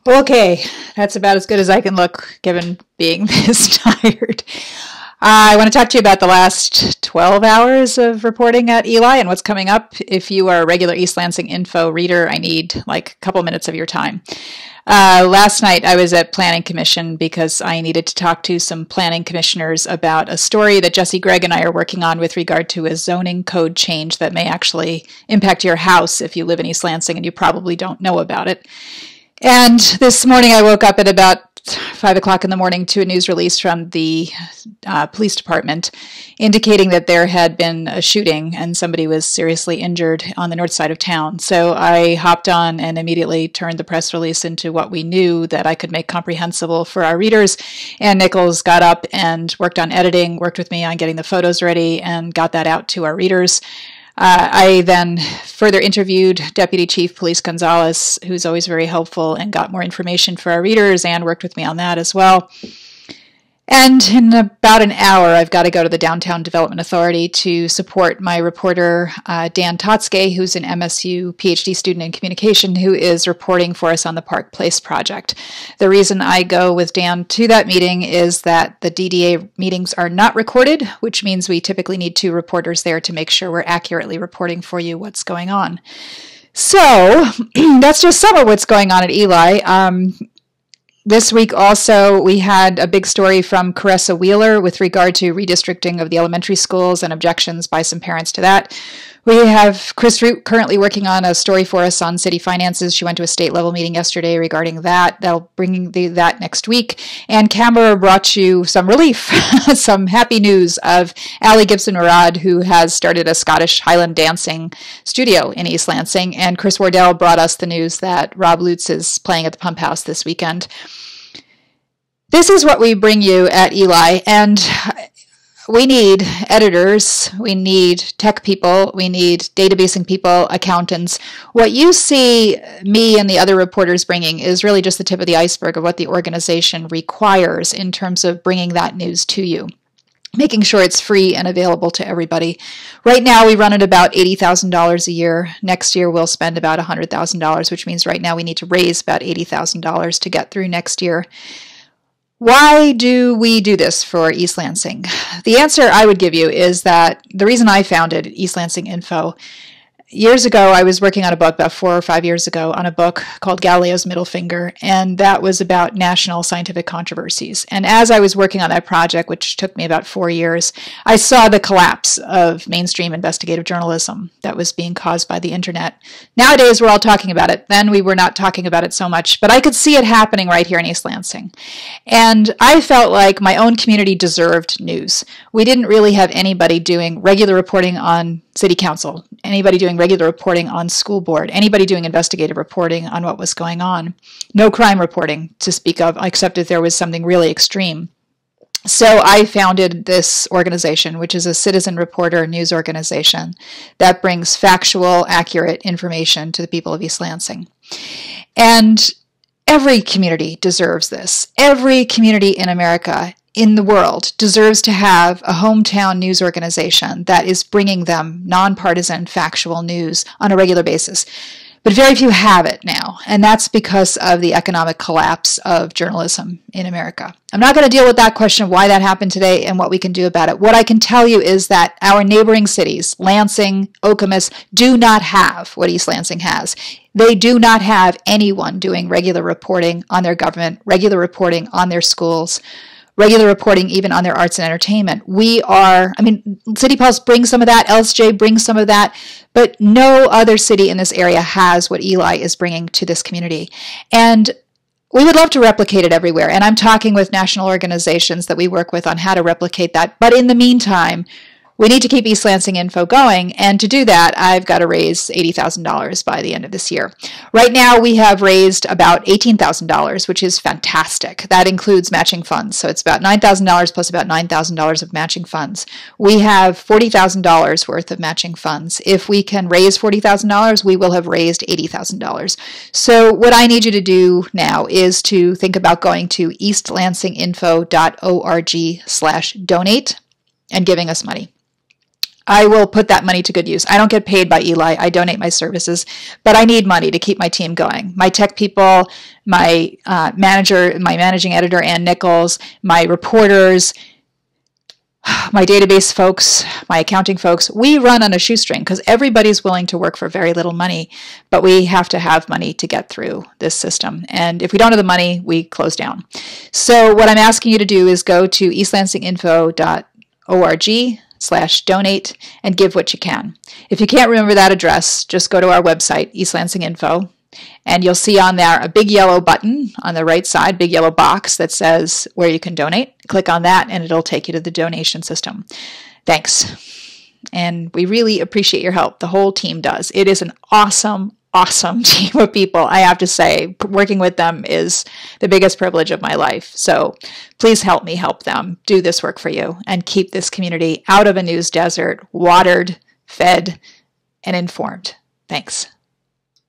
Okay, that's about as good as I can look given being this tired. I want to talk to you about the last 12 hours of reporting at Eli and what's coming up. If you are a regular East Lansing Info reader, I need like a couple minutes of your time. Last night I was at Planning Commission because I needed to talk to some planning commissioners about a story that Jesse Gregg and I are working on with regard to a zoning code change that may actually impact your house if you live in East Lansing and you probably don't know about it. And this morning I woke up at about 5 o'clock in the morning to a news release from the police department indicating that there had been a shooting and somebody was seriously injured on the north side of town. So I hopped on and immediately turned the press release into what we knew that I could make comprehensible for our readers. And Nichols got up and worked on editing, worked with me on getting the photos ready, and got that out to our readers. I then further interviewed Deputy Chief Police Gonzalez, who's always very helpful, and got more information for our readers and worked with me on that as well. And in about an hour, I've got to go to the Downtown Development Authority to support my reporter, Dan Totske, who's an MSU PhD student in communication, who is reporting for us on the Park Place project. The reason I go with Dan to that meeting is that the DDA meetings are not recorded, which means we typically need 2 reporters there to make sure we're accurately reporting for you what's going on. So that's just some of what's going on at Eli. This week also, we had a big story from Caressa Wheeler with regard to redistricting of the elementary schools and objections by some parents to that. We have Chris Root currently working on a story for us on city finances. She went to a state level meeting yesterday regarding that. They'll bring that next week. And Canberra brought you some relief, some happy news of Ali Gibson-Murad, who has started a Scottish Highland dancing studio in East Lansing. And Chris Wardell brought us the news that Rob Lutz is playing at the Pump House this weekend. This is what we bring you at Eli, and we need editors, we need tech people, we need databasing people, accountants. What you see me and the other reporters bringing is really just the tip of the iceberg of what the organization requires in terms of bringing that news to you, making sure it's free and available to everybody. Right now, we run at about $80,000 a year. Next year, we'll spend about $100,000, which means right now we need to raise about $80,000 to get through next year. Why do we do this for East Lansing? The answer I would give you is that the reason I founded East Lansing Info, years ago, I was working on a book, about 4 or 5 years ago, on a book called Galileo's Middle Finger, and that was about national scientific controversies. And as I was working on that project, which took me about 4 years, I saw the collapse of mainstream investigative journalism that was being caused by the internet. Nowadays, we're all talking about it. Then we were not talking about it so much, but I could see it happening right here in East Lansing. And I felt like my own community deserved news. We didn't really have anybody doing regular reporting on city council, anybody doing regular reporting on school board, anybody doing investigative reporting on what was going on. No crime reporting to speak of, except if there was something really extreme. So I founded this organization, which is a citizen reporter news organization that brings factual, accurate information to the people of East Lansing. And every community deserves this. Every community in America, in the world, deserves to have a hometown news organization that is bringing them nonpartisan, factual news on a regular basis. But very few have it now, and that's because of the economic collapse of journalism in America. I'm not going to deal with that question of why that happened today and what we can do about it. What I can tell you is that our neighboring cities, Lansing, Okemos, do not have what East Lansing has. They do not have anyone doing regular reporting on their government, regular reporting on their schools, regular reporting even on their arts and entertainment. City Pulse brings some of that, LSJ brings some of that, but no other city in this area has what Eli is bringing to this community. And we would love to replicate it everywhere. And I'm talking with national organizations that we work with on how to replicate that. But in the meantime, we need to keep East Lansing Info going, and to do that, I've got to raise $80,000 by the end of this year. Right now, we have raised about $18,000, which is fantastic. That includes matching funds, so it's about $9,000 plus about $9,000 of matching funds. We have $40,000 worth of matching funds. If we can raise $40,000, we will have raised $80,000. So what I need you to do now is to think about going to eastlansinginfo.org/donate and giving us money. I will put that money to good use. I don't get paid by Eli. I donate my services, but I need money to keep my team going. My tech people, my managing editor, Ann Nichols, my reporters, my database folks, my accounting folks, we run on a shoestring because everybody's willing to work for very little money, but we have to have money to get through this system. And if we don't have the money, we close down. So what I'm asking you to do is go to eastlansinginfo.org/donate and give what you can. If you can't remember that address, just go to our website, East Lansing Info, and you'll see on there a big yellow button on the right side, big yellow box that says where you can donate. Click on that and it'll take you to the donation system. Thanks. And we really appreciate your help. The whole team does. It is an awesome team of people. I have to say, working with them is the biggest privilege of my life. So please help me help them do this work for you and keep this community out of a news desert, watered, fed, and informed. Thanks.